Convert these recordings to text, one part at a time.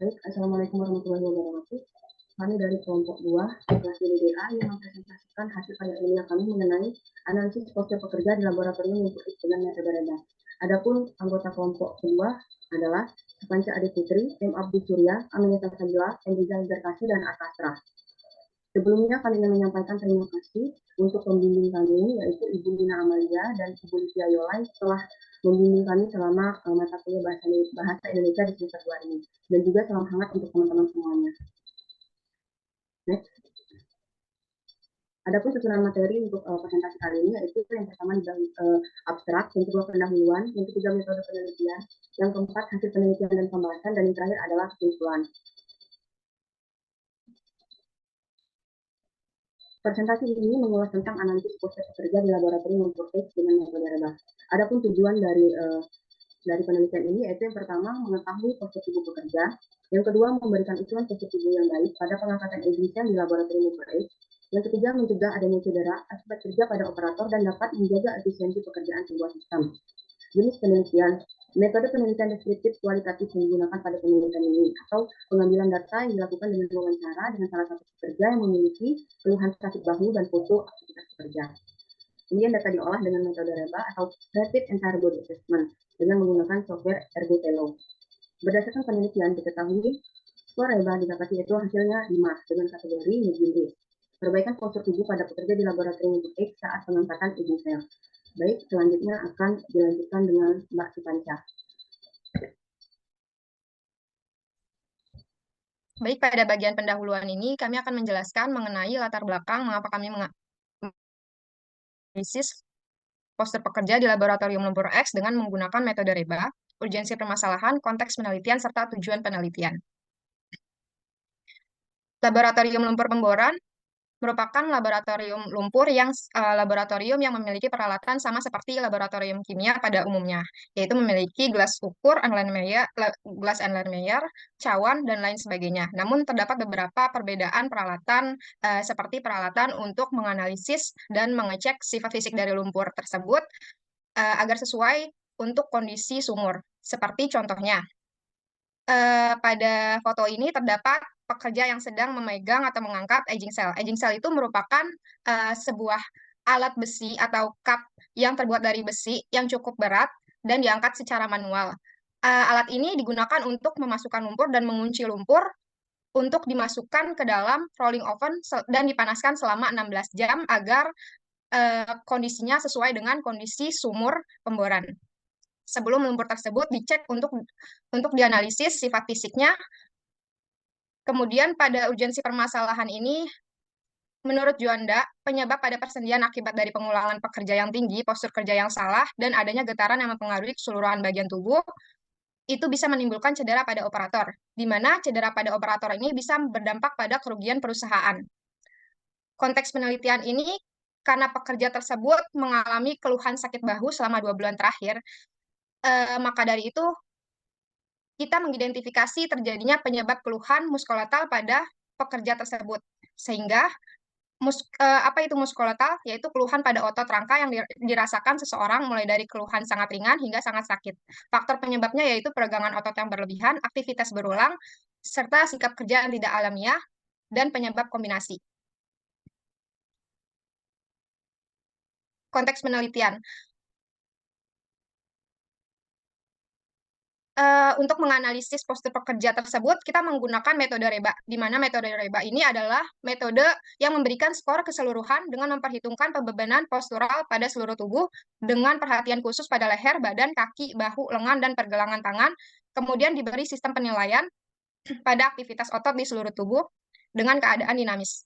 Baik, Assalamualaikum warahmatullahi wabarakatuh. Kami dari kelompok 2 kelas BDDA yang mempresentasikan hasil karya ilmiah kami mengenai analisis postur pekerja di laboratorium lumpur X dengan metode rendah. Adapun anggota kelompok kedua adalah Supanca Adi Putri, M. Abdi Surya, Aminata Sabila, M. Rizal Berkasi, dan Akastra. Sebelumnya kami ingin menyampaikan terima kasih untuk pembimbing kami, yaitu Ibu Nina Amalia dan Ibu Livia Yolai telah membimbing kami selama mata kuliah bahasa Indonesia di semester 2 ini. Dan juga salam hangat untuk teman-teman semuanya. Next. Adapun susunan materi untuk presentasi kali ini yaitu yang pertama di abstrak, yang kedua pendahuluan, yang ketiga metode penelitian, yang keempat hasil penelitian dan pembahasan, dan yang terakhir adalah kesimpulan. Presentasi ini mengulas tentang analisis postur pekerja di laboratorium lumpur X dengan metode rebah. Adapun tujuan dari penelitian ini yaitu yang pertama mengetahui postur tubuh pekerja, yang kedua memberikan usulan postur tubuh yang baik pada pengangkatan aging cell di laboratorium lumpur X, yang ketiga mencegah adanya cedera akibat kerja pada operator dan dapat menjaga efisiensi pekerjaan sebuah sistem. Jenis penelitian, metode penelitian deskriptif kualitatif yang digunakan pada penelitian ini atau pengambilan data yang dilakukan dengan wawancara dengan salah satu pekerja yang memiliki keluhan sakit bahu dan foto aktivitas pekerja. Kemudian data diolah dengan metode REBA atau Rapid Entire Body Assessment dengan menggunakan software ErgoTelo. Berdasarkan penelitian diketahui skor REBA didapati itu hasilnya 5 dengan kategori medium risk. Perbaikan postur tubuh pada pekerja di laboratorium untuk X saat pengangkatan aging cell. Baik, selanjutnya akan dilanjutkan dengan Mbak Supanca. Baik, pada bagian pendahuluan ini kami akan menjelaskan mengenai latar belakang mengapa kami menganalisis postur pekerja di laboratorium lumpur X dengan menggunakan metode REBA, urgensi permasalahan, konteks penelitian, serta tujuan penelitian. Laboratorium lumpur pemboran merupakan laboratorium yang memiliki peralatan sama seperti laboratorium kimia pada umumnya, yaitu memiliki gelas ukur, gelas Erlenmeyer, cawan, dan lain sebagainya. Namun terdapat beberapa perbedaan peralatan seperti peralatan untuk menganalisis dan mengecek sifat fisik dari lumpur tersebut agar sesuai untuk kondisi sumur. Seperti contohnya, pada foto ini terdapat pekerja yang sedang memegang atau mengangkat aging cell. Aging cell itu merupakan sebuah alat besi atau cup yang terbuat dari besi yang cukup berat dan diangkat secara manual. Alat ini digunakan untuk memasukkan lumpur dan mengunci lumpur untuk dimasukkan ke dalam rolling oven dan dipanaskan selama 16 jam agar kondisinya sesuai dengan kondisi sumur pemboran. Sebelum lumpur tersebut dicek untuk dianalisis sifat fisiknya. Kemudian pada urgensi permasalahan ini, menurut Juanda, penyebab pada persendian akibat dari pengulangan pekerja yang tinggi, postur kerja yang salah, dan adanya getaran yang mempengaruhi keseluruhan bagian tubuh, itu bisa menimbulkan cedera pada operator, di mana cedera pada operator ini bisa berdampak pada kerugian perusahaan. Konteks penelitian ini, karena pekerja tersebut mengalami keluhan sakit bahu selama 2 bulan terakhir, maka dari itu kita mengidentifikasi terjadinya penyebab keluhan muskolatal pada pekerja tersebut. Sehingga apa itu muskolatal? Yaitu keluhan pada otot rangka yang dirasakan seseorang mulai dari keluhan sangat ringan hingga sangat sakit. Faktor penyebabnya yaitu peregangan otot yang berlebihan, aktivitas berulang, serta sikap kerja yang tidak alamiah, dan penyebab kombinasi. Konteks penelitian. Untuk menganalisis postur pekerja tersebut, kita menggunakan metode REBA, di mana metode REBA ini adalah metode yang memberikan skor keseluruhan dengan memperhitungkan pembebanan postural pada seluruh tubuh dengan perhatian khusus pada leher, badan, kaki, bahu, lengan, dan pergelangan tangan. Kemudian diberi sistem penilaian pada aktivitas otot di seluruh tubuh dengan keadaan dinamis.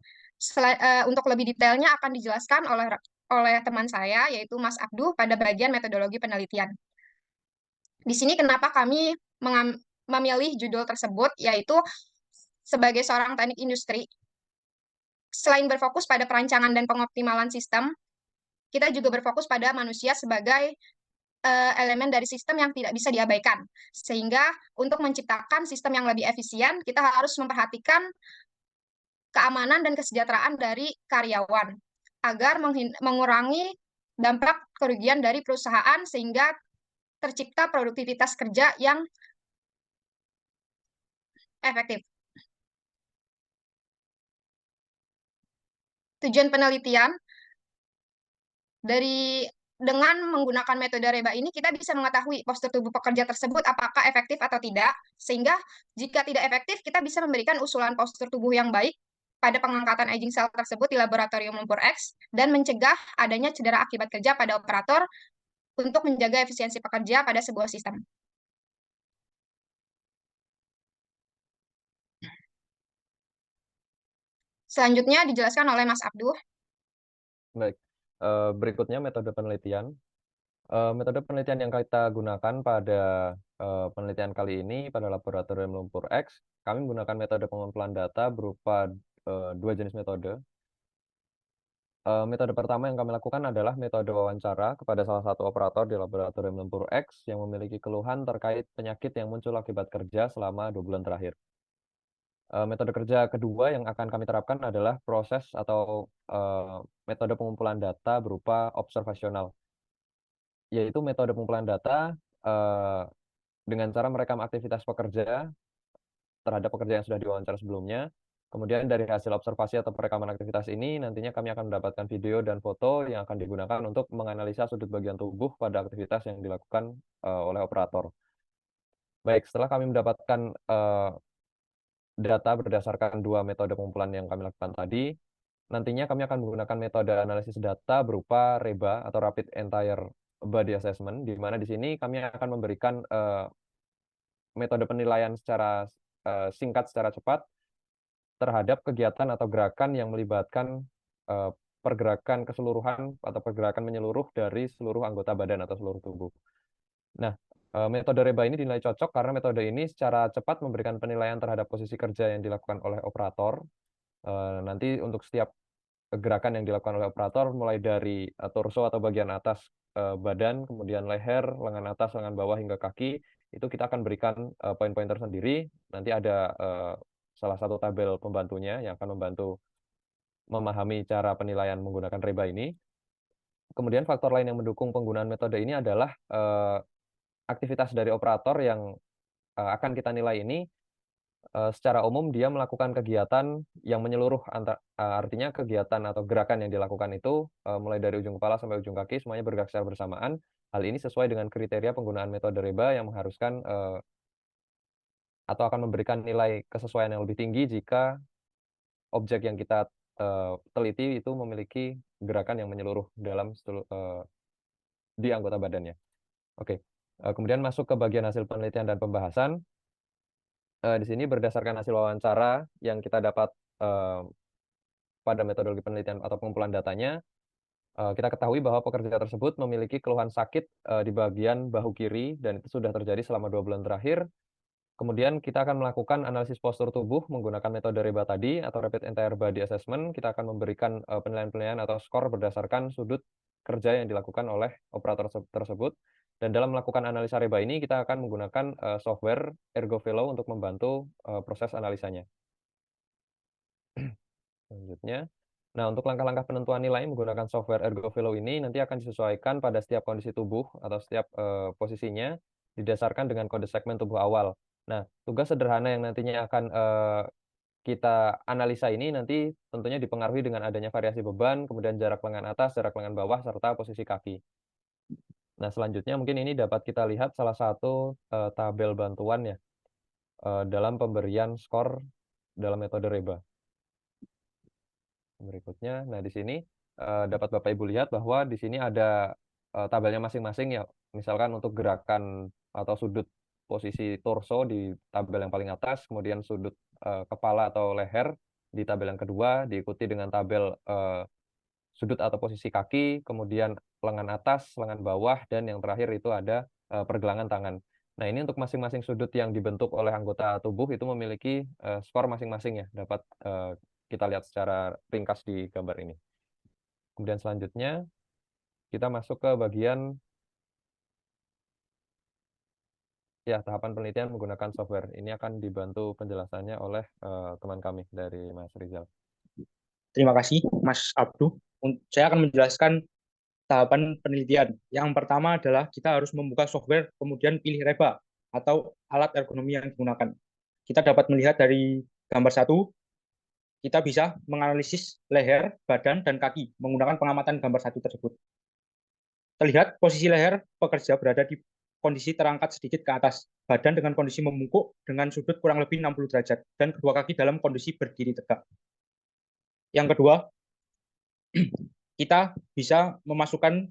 Untuk lebih detailnya akan dijelaskan oleh teman saya, yaitu Mas Abduh, pada bagian metodologi penelitian. Di sini kenapa kami memilih judul tersebut, yaitu sebagai seorang teknik industri, selain berfokus pada perancangan dan pengoptimalan sistem, kita juga berfokus pada manusia sebagai elemen dari sistem yang tidak bisa diabaikan. Sehingga untuk menciptakan sistem yang lebih efisien, kita harus memperhatikan keamanan dan kesejahteraan dari karyawan, agar mengurangi dampak kerugian dari perusahaan sehingga tercipta produktivitas kerja yang efektif. Tujuan penelitian dengan menggunakan metode Reba ini kita bisa mengetahui postur tubuh pekerja tersebut apakah efektif atau tidak, sehingga jika tidak efektif kita bisa memberikan usulan postur tubuh yang baik pada pengangkatan aging sel tersebut di laboratorium lumpur X dan mencegah adanya cedera akibat kerja pada operator untuk menjaga efisiensi pekerja pada sebuah sistem. Selanjutnya dijelaskan oleh Mas Abduh. Baik, berikutnya metode penelitian. Metode penelitian yang kita gunakan pada penelitian kali ini pada laboratorium lumpur X, kami menggunakan metode pengumpulan data berupa dua jenis metode. Metode pertama yang kami lakukan adalah metode wawancara kepada salah satu operator di laboratorium lumpur X yang memiliki keluhan terkait penyakit yang muncul akibat kerja selama 2 bulan terakhir. Metode kerja kedua yang akan kami terapkan adalah proses atau metode pengumpulan data berupa observasional, yaitu metode pengumpulan data dengan cara merekam aktivitas pekerja terhadap pekerja yang sudah diwawancara sebelumnya. Kemudian dari hasil observasi atau perekaman aktivitas ini, nantinya kami akan mendapatkan video dan foto yang akan digunakan untuk menganalisa sudut bagian tubuh pada aktivitas yang dilakukan oleh operator. Baik, setelah kami mendapatkan data berdasarkan dua metode pengumpulan yang kami lakukan tadi, nantinya kami akan menggunakan metode analisis data berupa REBA atau Rapid Entire Body Assessment, di mana di sini kami akan memberikan metode penilaian secara singkat, secara cepat terhadap kegiatan atau gerakan yang melibatkan pergerakan keseluruhan atau pergerakan menyeluruh dari seluruh anggota badan atau seluruh tubuh. Nah, metode REBA ini dinilai cocok karena metode ini secara cepat memberikan penilaian terhadap posisi kerja yang dilakukan oleh operator. Nanti untuk setiap gerakan yang dilakukan oleh operator, mulai dari torso atau bagian atas badan, kemudian leher, lengan atas, lengan bawah, hingga kaki, itu kita akan berikan poin-poin tersendiri. Nanti ada salah satu tabel pembantunya yang akan membantu memahami cara penilaian menggunakan REBA ini. Kemudian faktor lain yang mendukung penggunaan metode ini adalah aktivitas dari operator yang akan kita nilai ini. Secara umum dia melakukan kegiatan yang menyeluruh, artinya kegiatan atau gerakan yang dilakukan itu mulai dari ujung kepala sampai ujung kaki semuanya bergerak secara bersamaan. Hal ini sesuai dengan kriteria penggunaan metode REBA yang mengharuskan atau akan memberikan nilai kesesuaian yang lebih tinggi jika objek yang kita teliti itu memiliki gerakan yang menyeluruh dalam di anggota badannya. Oke, kemudian masuk ke bagian hasil penelitian dan pembahasan. Di sini berdasarkan hasil wawancara yang kita dapat pada metodologi penelitian atau pengumpulan datanya, kita ketahui bahwa pekerja tersebut memiliki keluhan sakit di bagian bahu kiri dan itu sudah terjadi selama 2 bulan terakhir. Kemudian kita akan melakukan analisis postur tubuh menggunakan metode REBA tadi atau Rapid Entire Body Assessment. Kita akan memberikan penilaian-penilaian atau skor berdasarkan sudut kerja yang dilakukan oleh operator tersebut. Dan dalam melakukan analisa REBA ini kita akan menggunakan software ErgoVelo untuk membantu proses analisanya. Selanjutnya, nah untuk langkah-langkah penentuan nilai menggunakan software ErgoVelo ini nanti akan disesuaikan pada setiap kondisi tubuh atau setiap posisinya didasarkan dengan kode segmen tubuh awal. Nah, tugas sederhana yang nantinya akan kita analisa ini nanti tentunya dipengaruhi dengan adanya variasi beban, kemudian jarak lengan atas, jarak lengan bawah, serta posisi kaki. Nah, selanjutnya mungkin ini dapat kita lihat salah satu tabel bantuan ya dalam pemberian skor dalam metode REBA. Berikutnya, nah di sini dapat Bapak Ibu lihat bahwa di sini ada tabelnya masing-masing ya. Misalkan untuk gerakan atau sudut posisi torso di tabel yang paling atas, kemudian sudut kepala atau leher di tabel yang kedua, diikuti dengan tabel sudut atau posisi kaki, kemudian lengan atas, lengan bawah, dan yang terakhir itu ada pergelangan tangan. Nah, ini untuk masing-masing sudut yang dibentuk oleh anggota tubuh itu memiliki skor masing-masing ya, dapat kita lihat secara ringkas di gambar ini. Kemudian selanjutnya, kita masuk ke bagian ya tahapan penelitian menggunakan software. Ini akan dibantu penjelasannya oleh teman kami dari Mas Rizal. Terima kasih, Mas Abduh. Saya akan menjelaskan tahapan penelitian. Yang pertama adalah kita harus membuka software, kemudian pilih REBA atau alat ergonomi yang digunakan. kita dapat melihat dari gambar 1, kita bisa menganalisis leher, badan, dan kaki menggunakan pengamatan gambar 1 tersebut. Terlihat posisi leher pekerja berada di kondisi terangkat sedikit ke atas, badan dengan kondisi membungkuk dengan sudut kurang lebih 60 derajat, dan kedua kaki dalam kondisi berdiri tegak. Yang kedua, kita bisa memasukkan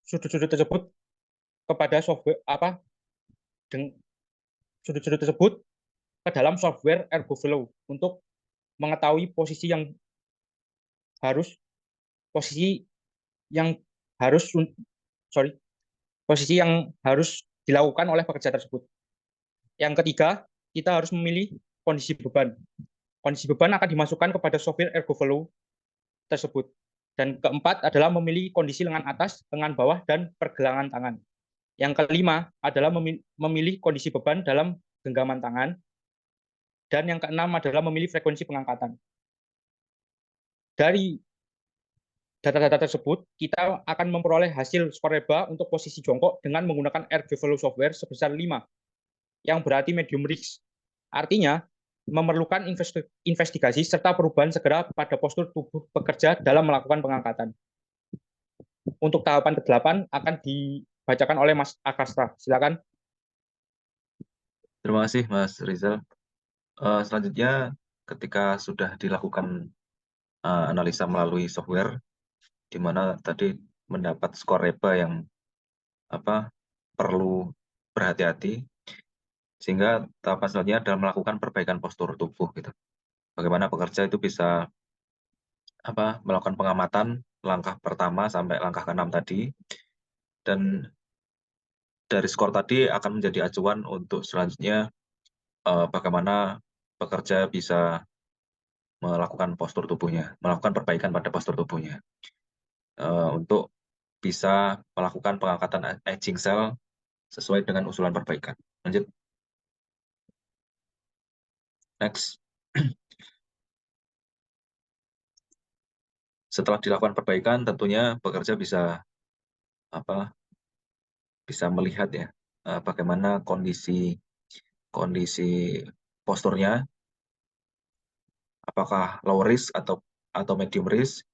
sudut-sudut tersebut kepada software sudut-sudut tersebut ke dalam software ErgoFlow untuk mengetahui posisi yang harus dilakukan oleh pekerja tersebut. Yang ketiga, kita harus memilih kondisi beban. Kondisi beban akan dimasukkan kepada software ErgoFlow tersebut. Dan keempat adalah memilih kondisi lengan atas, lengan bawah, dan pergelangan tangan. Yang kelima adalah memilih kondisi beban dalam genggaman tangan. Dan yang keenam adalah memilih frekuensi pengangkatan. Dari data-data tersebut, kita akan memperoleh hasil skor REBA untuk posisi jongkok dengan menggunakan ErgoFlow software sebesar 5, yang berarti medium risk. Artinya, memerlukan investigasi serta perubahan segera pada postur tubuh pekerja dalam melakukan pengangkatan. Untuk tahapan ke-8 akan dibacakan oleh Mas Akastra. Silakan. Terima kasih Mas Rizal. Selanjutnya, ketika sudah dilakukan analisa melalui software, di mana tadi mendapat skor REBA yang perlu berhati-hati, sehingga tahapan selanjutnya adalah melakukan perbaikan postur tubuh gitu. Bagaimana pekerja itu bisa melakukan pengamatan langkah pertama sampai langkah ke-6 tadi, dan dari skor tadi akan menjadi acuan untuk selanjutnya bagaimana pekerja bisa melakukan postur tubuhnya, melakukan perbaikan pada postur tubuhnya untuk bisa melakukan pengangkatan aging cell sesuai dengan usulan perbaikan. Lanjut. Next. Setelah dilakukan perbaikan, tentunya pekerja bisa melihat ya bagaimana kondisi posturnya, apakah low risk atau medium risk,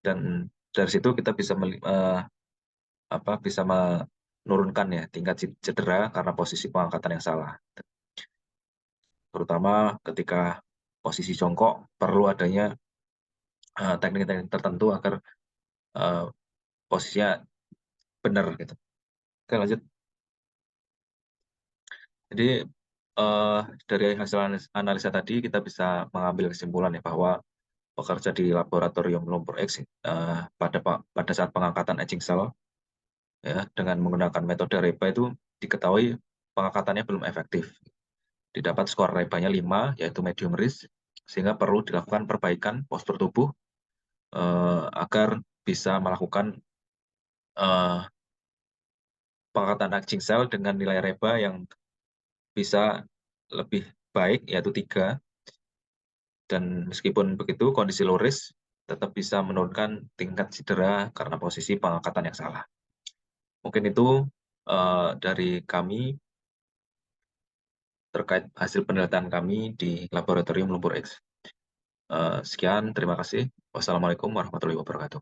dan dari situ kita bisa bisa menurunkan ya tingkat cedera karena posisi pengangkatan yang salah. Terutama ketika posisi jongkok perlu adanya teknik-teknik tertentu agar posisinya benar gitu. Oke, lanjut. Jadi dari hasil analisa tadi kita bisa mengambil kesimpulan ya bahwa pekerja di laboratorium lumpur X pada saat pengangkatan aging cell ya dengan menggunakan metode REBA itu diketahui pengangkatannya belum efektif. Didapat skor REBA-nya 5 yaitu medium risk, sehingga perlu dilakukan perbaikan postur tubuh agar bisa melakukan pengangkatan aging cell dengan nilai REBA yang bisa lebih baik yaitu 3. Dan meskipun begitu, kondisi low risk tetap bisa menurunkan tingkat cedera karena posisi pengangkatan yang salah. Mungkin itu dari kami terkait hasil penelitian kami di Laboratorium Lumpur X. Sekian, terima kasih. Wassalamualaikum warahmatullahi wabarakatuh.